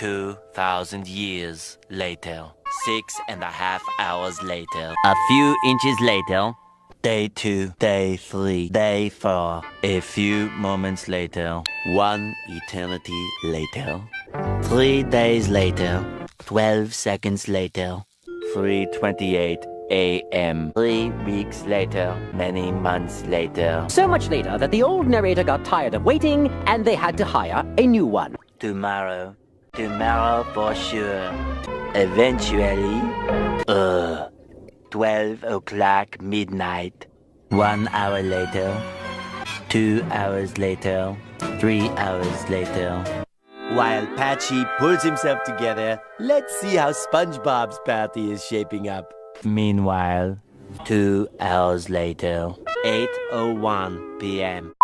2,000 years later. 6.5 hours later. A few inches later. Day 2, Day 3, Day 4. A few moments later. 1 eternity later. 3 days later. 12 seconds later. 3:28 a.m. 3 weeks later. Many months later. So much later that the old narrator got tired of waiting and they had to hire a new one. Tomorrow. Tomorrow for sure. Eventually. 12 o'clock midnight. 1 hour later. 2 hours later. 3 hours later. While Patchy pulls himself together, let's see how SpongeBob's party is shaping up. Meanwhile, 2 hours later. 8:01 p.m.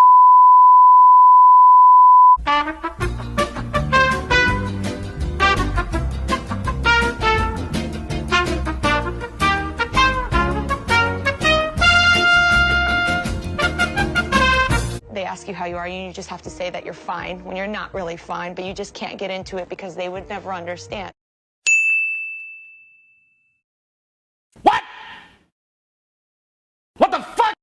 They ask you how you are, and you just have to say that you're fine when you're not really fine, but you just can't get into it because they would never understand. What? What the fuck?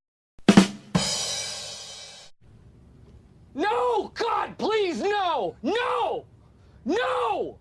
No! God, please, no! No! No!